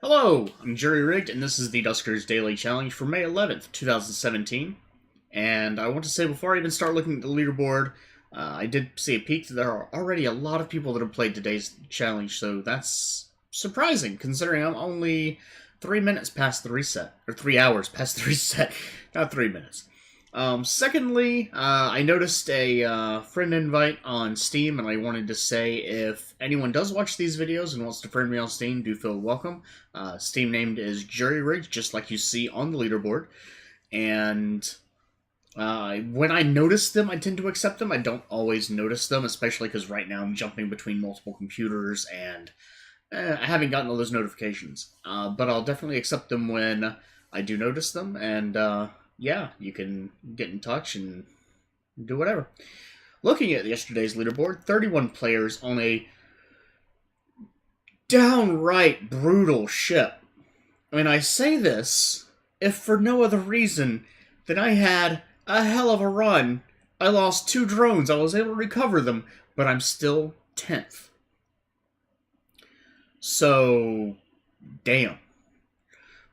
Hello, I'm Jerry Rigged, and this is the Duskers Daily Challenge for May 11th, 2017. And I want to say, before I even start looking at the leaderboard, I did see a peek that there are already a lot of people that have played today's challenge, so that's surprising, considering I'm only 3 minutes past the reset. Or 3 hours past the reset, not 3 minutes. Secondly, I noticed a friend invite on Steam, and I wanted to say if anyone does watch these videos and wants to friend me on Steam, do feel welcome. Steam named is Jerry Rigged, just like you see on the leaderboard. And when I notice them, I tend to accept them. I don't always notice them, especially because right now I'm jumping between multiple computers, and I haven't gotten all those notifications. But I'll definitely accept them when I do notice them, and yeah, you can get in touch and do whatever. Looking at yesterday's leaderboard, 31 players on a downright brutal ship. And I say this, if for no other reason than I had a hell of a run. I lost 2 drones, I was able to recover them, but I'm still 10th. So, damn.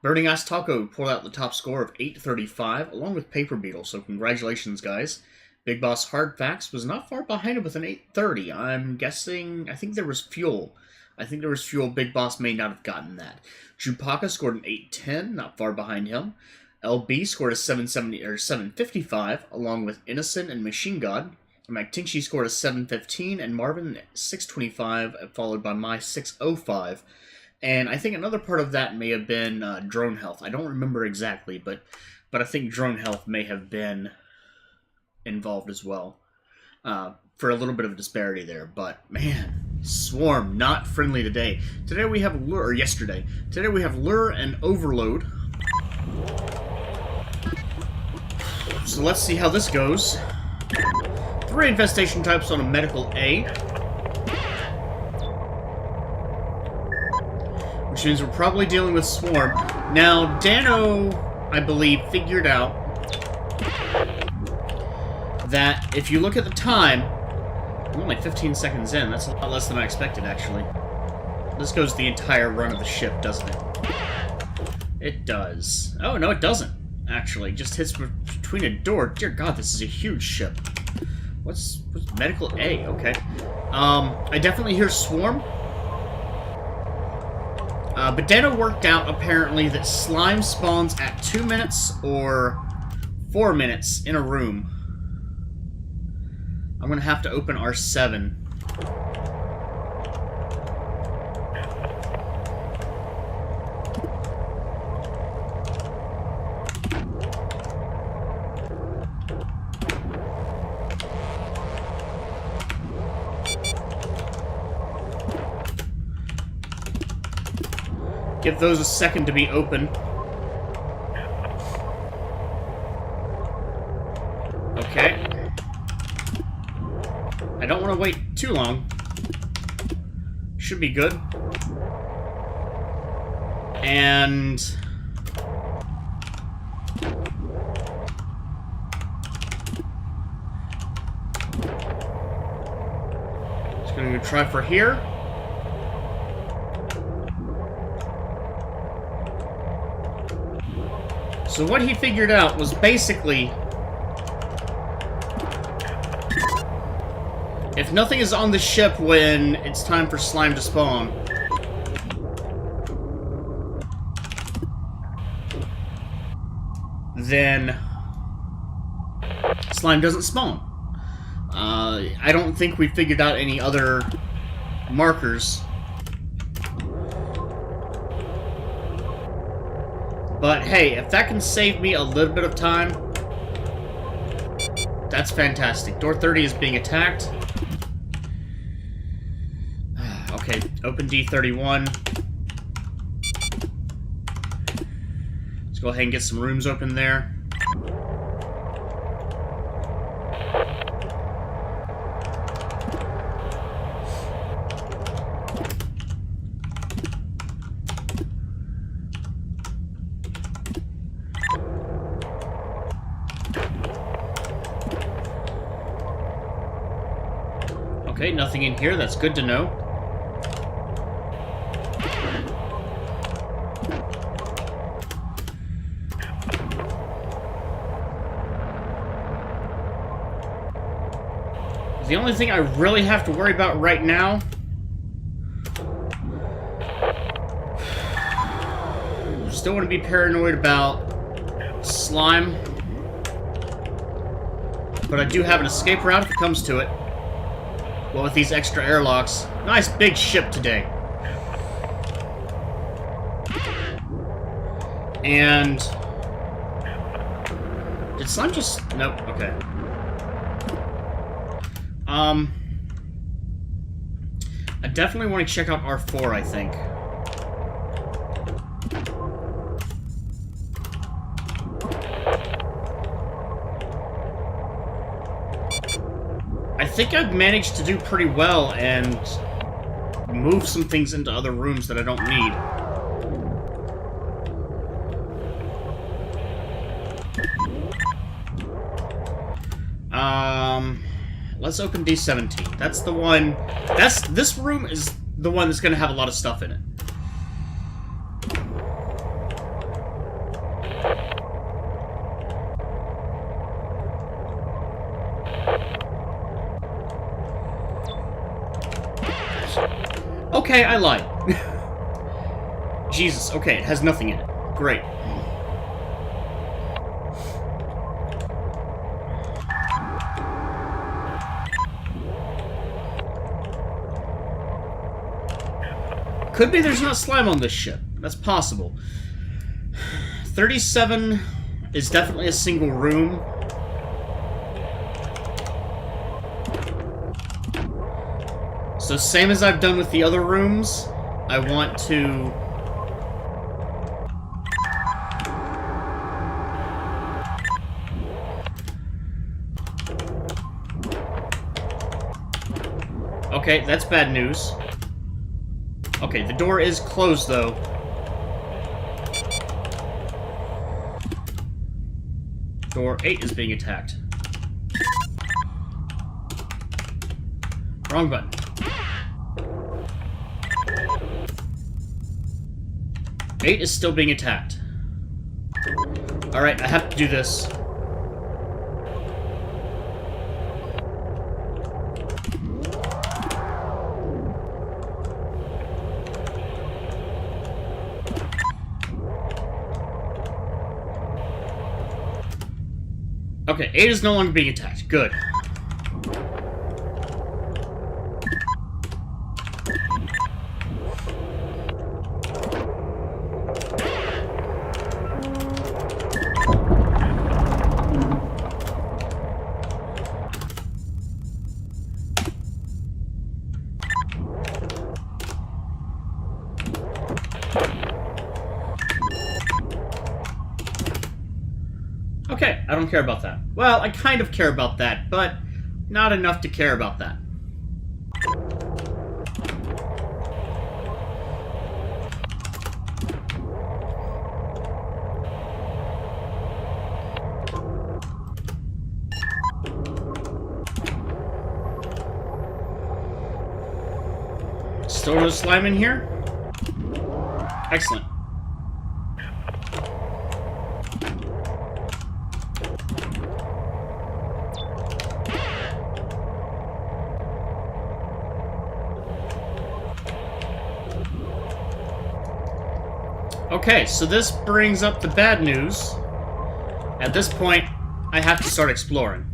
Burning Ass Taco pulled out the top score of 835, along with Paper Beetle, so congratulations, guys. Big Boss Hard Facts was not far behind it with an 830. I'm guessing, I think there was fuel. Big Boss may not have gotten that. Chupaka scored an 810, not far behind him. LB scored a 770 or 755, along with Innocent and Machine God. McTinksy scored a 715, and Marvin 625, followed by my 605. And I think another part of that may have been drone health. I don't remember exactly, but I think drone health may have been involved as well. For a little bit of a disparity there. But, man, Swarm, not friendly today. Today we have Lure, or yesterday. Today we have Lure and Overload. So let's see how this goes. 3 infestation types on a medical A. Which means we're probably dealing with Swarm. Now, Dano, I believe, figured out that if you look at the time, I'm only 15 seconds in. That's a lot less than I expected, actually. This goes the entire run of the ship, doesn't it? It does. Oh, no, it doesn't, actually. It just hits between a door. Dear God, this is a huge ship. What's medical A? Okay. I definitely hear Swarm. But Dano worked out, apparently, that slime spawns at 2 minutes or 4 minutes in a room. I'm going to have to open R7. Give those a second to be open. Okay. I don't want to wait too long. Should be good. And just going to try for here. So what he figured out was basically, if nothing is on the ship when it's time for slime to spawn, then slime doesn't spawn. I don't think we figured out any other markers. But hey, if that can save me a little bit of time, that's fantastic. Door 30 is being attacked. Okay, open D31. Let's go ahead and get some rooms open there. Okay, nothing in here. That's good to know. The only thing I really have to worry about right now... Still want to be paranoid about slime. But I do have an escape route if it comes to it. Well, with these extra airlocks. Nice big ship today. And... Did slime just... Nope, okay. I definitely want to check out R4, I think. I think I've managed to do pretty well and move some things into other rooms that I don't need. Let's open D17. That's the one... This room is the one that's going to have a lot of stuff in it. Okay, I lied. Jesus, okay, it has nothing in it. Great. Could be there's not slime on this ship. That's possible. 37 is definitely a single room. So same as I've done with the other rooms, I want to... Okay, that's bad news. Okay, the door is closed, though. Door 8 is being attacked. Wrong button. Eight is still being attacked. Alright, I have to do this. Okay, 8 is no longer being attacked. Good. Okay, I don't care about that. Well, I kind of care about that, but not enough to care about that. Still no slime in here? Excellent. Okay, so this brings up the bad news. At this point, I have to start exploring.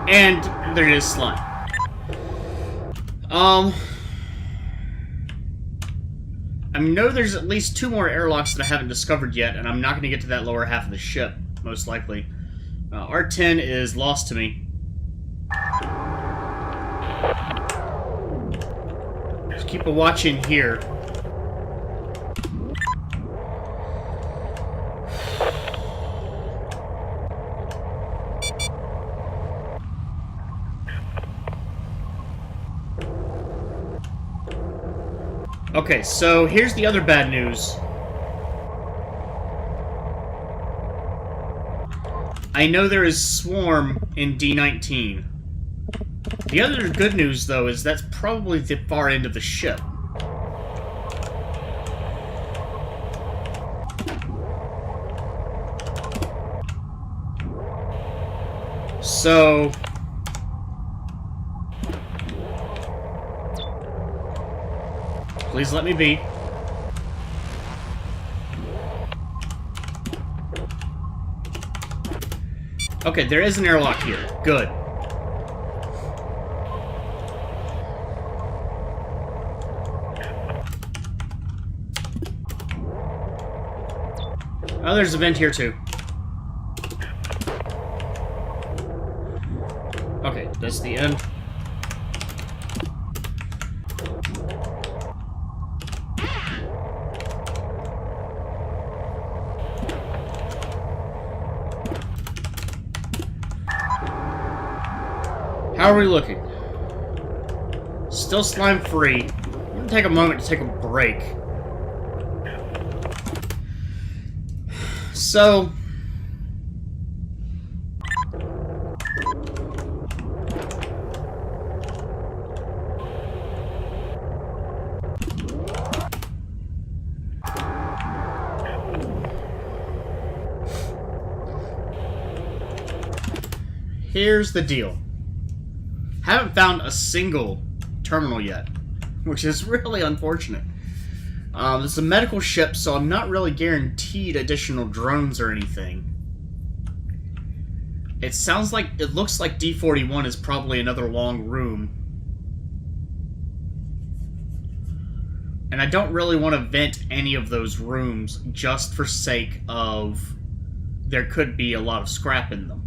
And there is slime. I know there's at least 2 more airlocks that I haven't discovered yet, and I'm not going to get to that lower half of the ship, most likely. R10 is lost to me. Just keep a watch in here. Okay, so here's the other bad news. I know there is Swarm in D19. The other good news, though, is that's probably the far end of the ship. So... Please let me be. Okay, there is an airlock here. Good. Oh, there's a vent here, too. Okay, that's the end. How are we looking? Still slime-free. I'm gonna take a moment to take a break. So... here's the deal. Haven't found a single terminal yet, which is really unfortunate. It's a medical ship, so I'm not really guaranteed additional drones or anything. It looks like D41 is probably another long room. And I don't really want to vent any of those rooms just for sake of there could be a lot of scrap in them.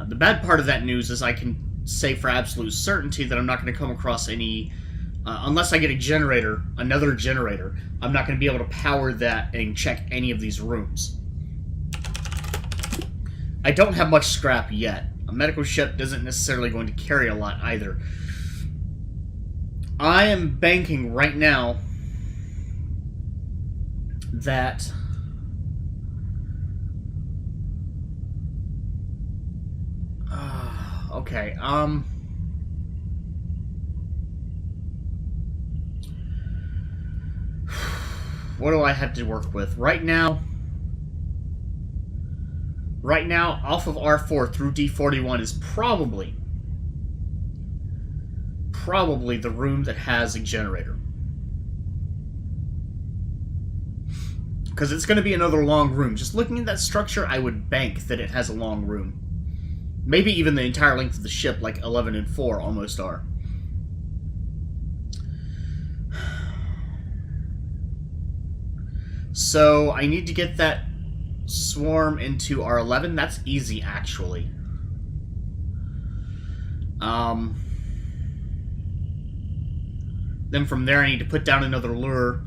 The bad part of that news is I can say for absolute certainty that I'm not going to come across any... unless I get a generator, another generator, I'm not going to be able to power that and check any of these rooms. I don't have much scrap yet. A medical ship isn't necessarily going to carry a lot either. I am banking right now that... okay, what do I have to work with? Right now, off of R4 through D41 is probably the room that has a generator. Because it's going to be another long room. Just looking at that structure, I would bank that it has a long room. Maybe even the entire length of the ship, like 11 and 4 almost are. So, I need to get that swarm into R11. That's easy, actually. Then from there, I need to put down another lure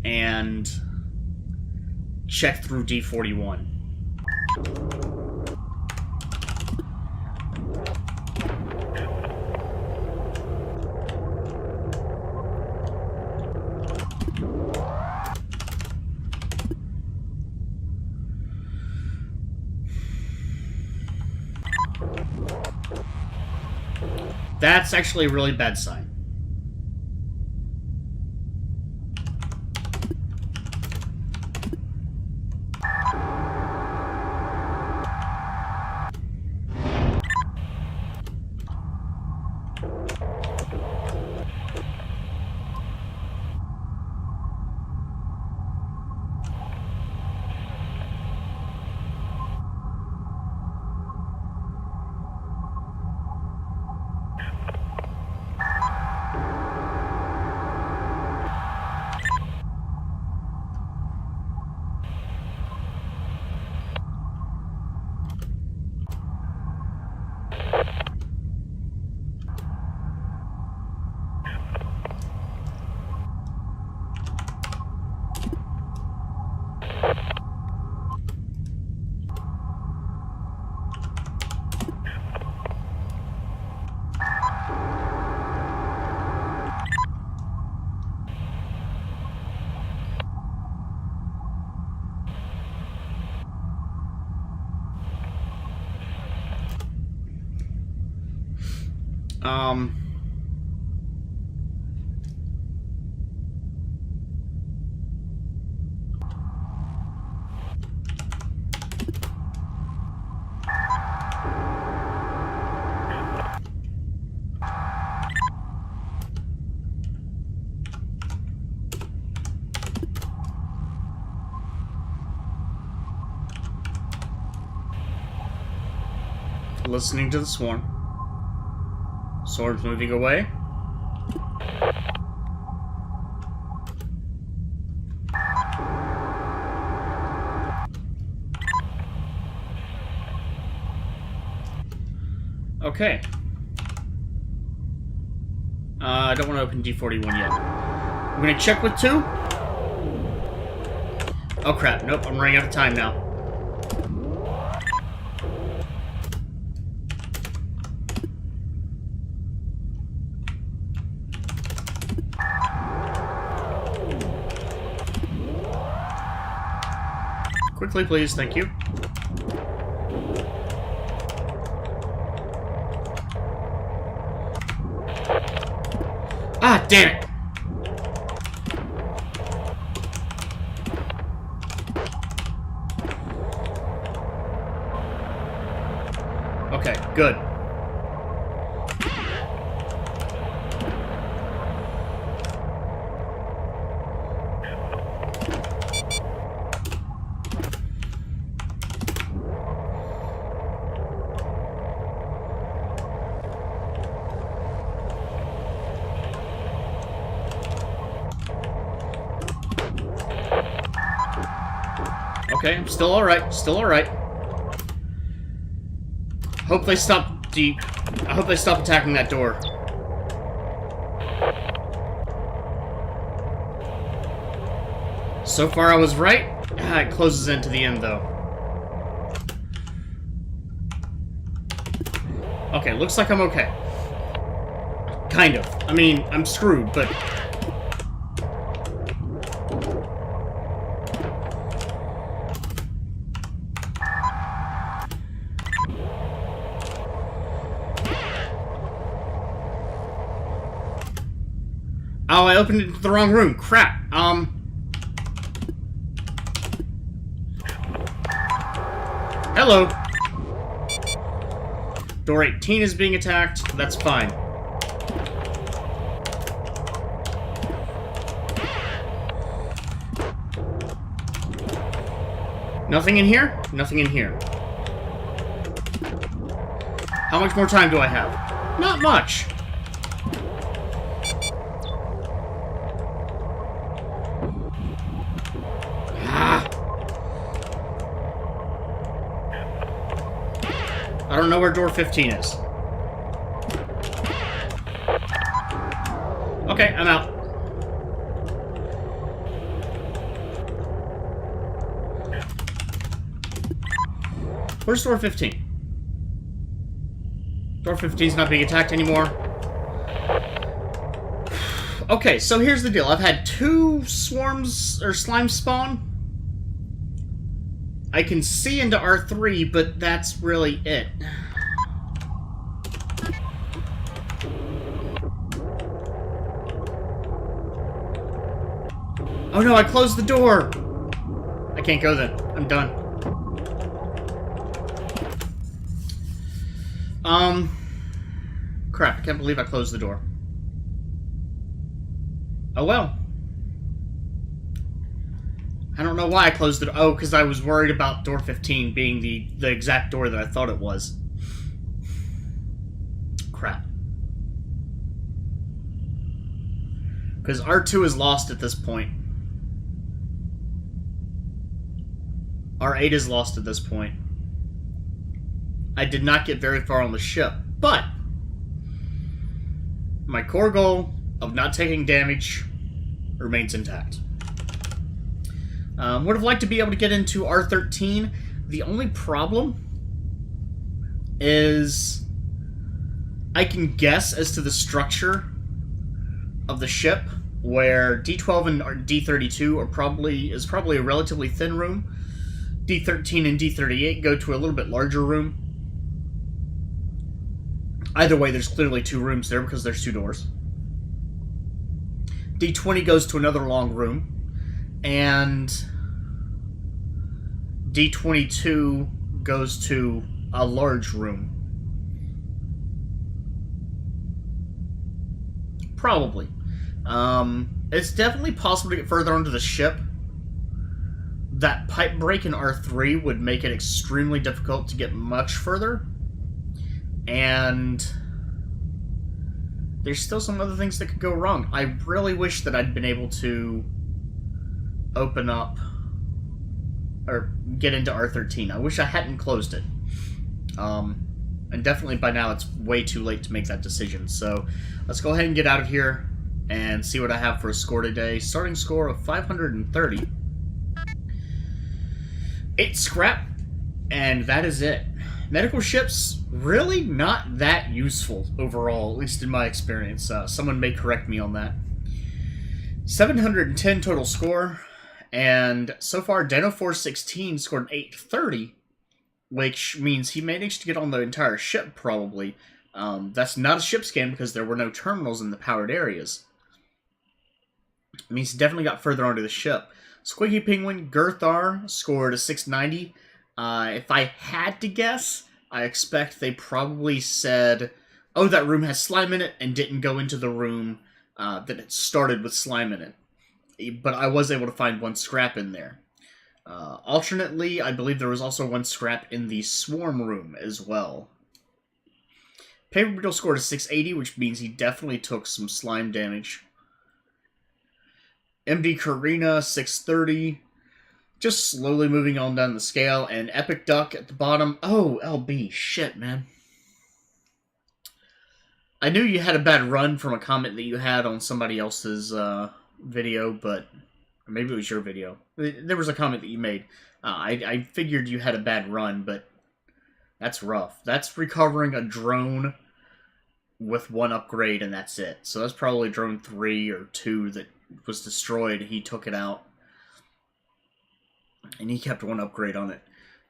and check through D41. That's actually a really bad sign. Um... listening to the swarm. Swarm's moving away. Okay. I don't want to open D41 yet. I'm gonna check with 2. Oh crap, nope, I'm running out of time now. Quickly, please, thank you. Ah, damn it! Okay, good. Okay, I'm still alright, still alright. Hope they stop I hope they stop attacking that door. So far I was right. Ah, it closes into the end though. Okay, looks like I'm okay. Kind of. I mean, I'm screwed, but... Oh, I opened it into the wrong room. Crap. Hello. Door 18 is being attacked. That's fine. Nothing in here? Nothing in here. How much more time do I have? Not much. I don't know where door 15 is. Okay, I'm out. Where's door 15? Door 15's not being attacked anymore. Okay, so here's the deal. I've had 2 swarms or slimes spawn. I can see into R3, but that's really it. Oh no, I closed the door! I can't go then. I'm done. Crap, I can't believe I closed the door. Oh well. I don't know why I closed it. Oh, because I was worried about door 15 being the exact door that I thought it was. Crap. Because R2 is lost at this point. R8 is lost at this point. I did not get very far on the ship, but my core goal of not taking damage remains intact. Would have liked to be able to get into R13. The only problem is I can guess as to the structure of the ship, where D12 and D32 are probably a relatively thin room. D13 and D38 go to a little bit larger room. Either way, there's clearly 2 rooms there because there's 2 doors. D20 goes to another long room. And D22 goes to a large room. Probably. It's definitely possible to get further onto the ship. That pipe break in R3 would make it extremely difficult to get much further. and there's still some other things that could go wrong. I really wish that I'd been able to open up or get into R13. I wish I hadn't closed it. And definitely by now it's way too late to make that decision. So let's go ahead and get out of here and see what I have for a score today. Starting score of 530. 8 scrap, and that is it. Medical ships, really not that useful overall, at least in my experience. Someone may correct me on that. 710 total score, and so far Dano416 scored 830, which means he managed to get on the entire ship, probably. That's not a ship scan because there were no terminals in the powered areas. It means he definitely got further onto the ship. Squiggy Penguin, Girthar, scored a 690. If I had to guess, I expect they probably said, oh, that room has slime in it, and didn't go into the room that it started with slime in it. But I was able to find 1 scrap in there. Alternately, I believe there was also 1 scrap in the swarm room as well. Paper Beetle scored a 680, which means he definitely took some slime damage. MD Karina, 630. Just slowly moving on down the scale. And Epic Duck at the bottom. Oh, LB. Shit, man. I knew you had a bad run from a comment that you had on somebody else's video, but... Or maybe it was your video. There was a comment that you made. I figured you had a bad run, but... That's rough. That's recovering a drone with 1 upgrade, and that's it. So that's probably drone 3 or 2 that was destroyed. He took it out. And he kept 1 upgrade on it.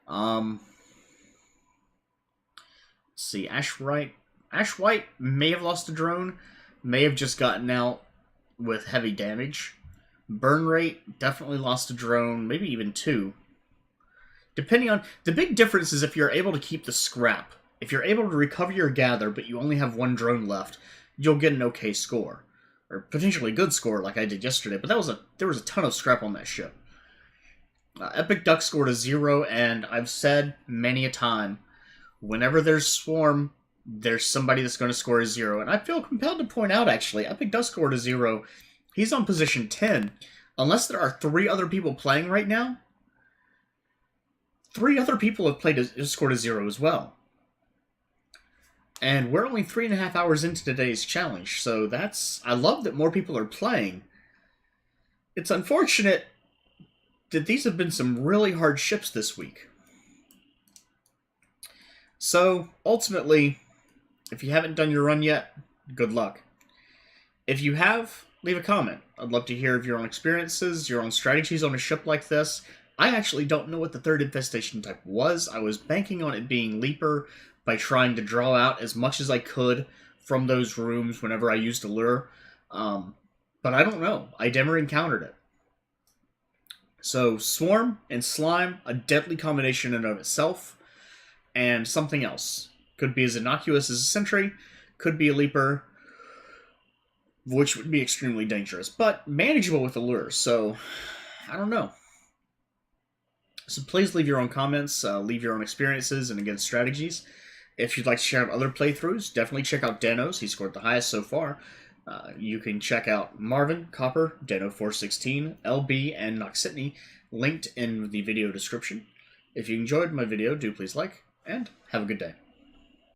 Let's see. Ash White may have lost a drone. May have just gotten out with heavy damage. Burn rate, definitely lost a drone. Maybe even 2. Depending on... The big difference is if you're able to keep the scrap. If you're able to recover your gather, but you only have 1 drone left, you'll get an okay score. Or potentially a good score like I did yesterday. But there was a ton of scrap on that ship. Epic Duck scored a 0, and I've said many a time, whenever there's Swarm, there's somebody that's going to score a 0. And I feel compelled to point out, actually, Epic Duck scored a 0. He's on position 10. Unless there are 3 other people playing right now, 3 other people have scored a 0 as well. And we're only 3.5 hours into today's challenge, so I love that more people are playing. It's unfortunate that these have been some really hard ships this week. So, ultimately, if you haven't done your run yet, good luck. If you have, leave a comment. I'd love to hear of your own experiences, your own strategies on a ship like this. I actually don't know what the 3rd infestation type was. I was banking on it being Leaper by trying to draw out as much as I could from those rooms whenever I used a lure. But I don't know. I never encountered it. So, Swarm and Slime, a deadly combination in and of itself, and something else. Could be as innocuous as a Sentry, could be a Leaper, which would be extremely dangerous, but manageable with a lure, so I don't know. So please leave your own comments, leave your own experiences, and again, strategies. If you'd like to share other playthroughs, definitely check out Dano's. He scored the highest so far. You can check out Marvin, Copper, Dano416, LB, and Noxitney, linked in the video description. If you enjoyed my video, do please like, and have a good day.